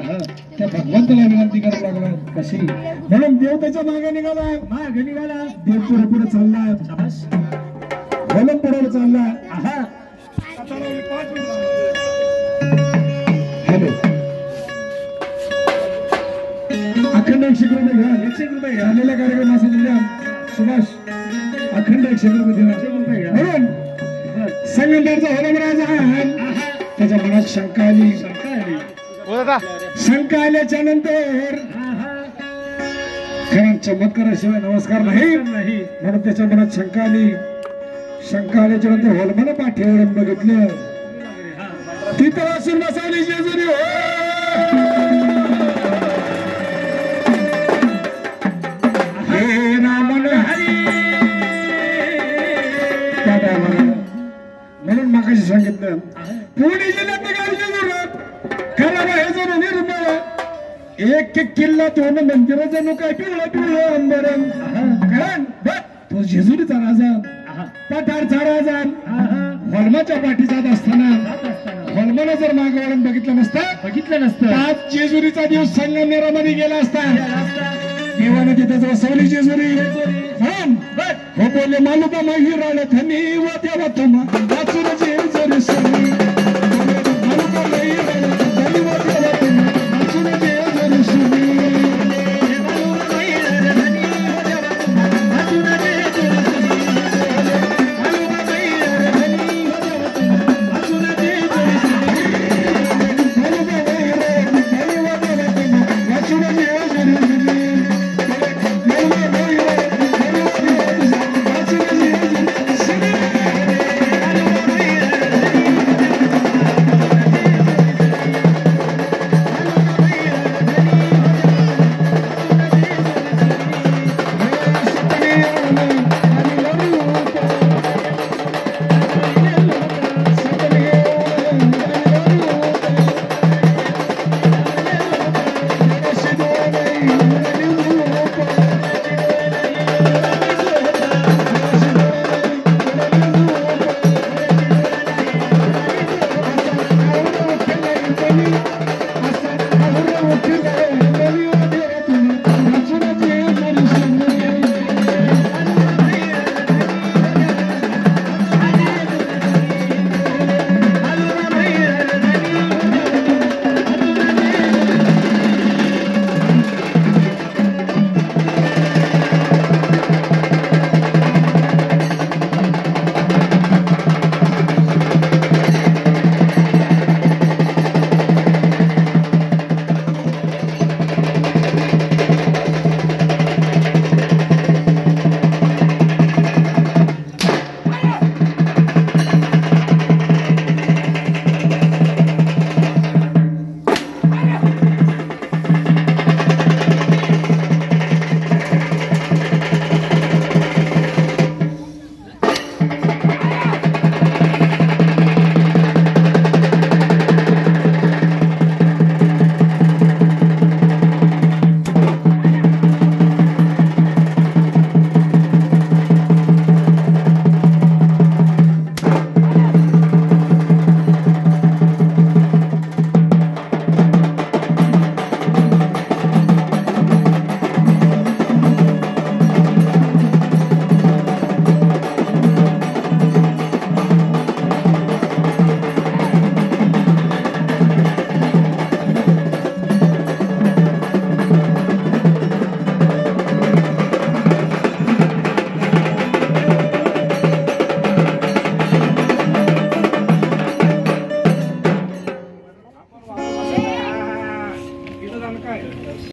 त्या भगवंताला विनंती करायला लागला कशी म्हणून देव त्याच्या मागे निघाला देव पुढे पुढे चाललाय भोलम पुढे चाललाय हॅलो अखंड 100 रुपये घ्या 100 रुपये घ्या आलेल्या कार्यक्रमासाठी द्या सुभाष अखंड 100 रुपये द्या 100 रुपये घ्या म्हणून संगमनेरचा होलमराज आहे त्याच्या मनात शंका आली शंका आल्याच्या नंतर कारण चमत्काराशिवाय नमस्कार नाही म्हणून त्याच्या मनात शंका आली शंका आल्याच्या नंतर होलमानं पाठीवर बघितलं तिथं वासून बसावली जेजुरी हे रामन हरी म्हणून मागाशी सांगितलं पुणे जिल्ह्यात एक किल्ला तो मंदिर जणू काय पिवळं अंबरम कारण तो जेजुरीचा राजा पठारचा राजा होलमाच्या पाठी जात असताना होलमानं जर मागे वळून बघितलं नसतं आज जेजुरीचा दिवस संगमनेरामध्ये गेला असता देवानं तिथं वसवली जेजुरी हो बोले मालुका माही राळ थनी व तेव्हा तुम्हा वाचून जेजुरी मालुका माही राळ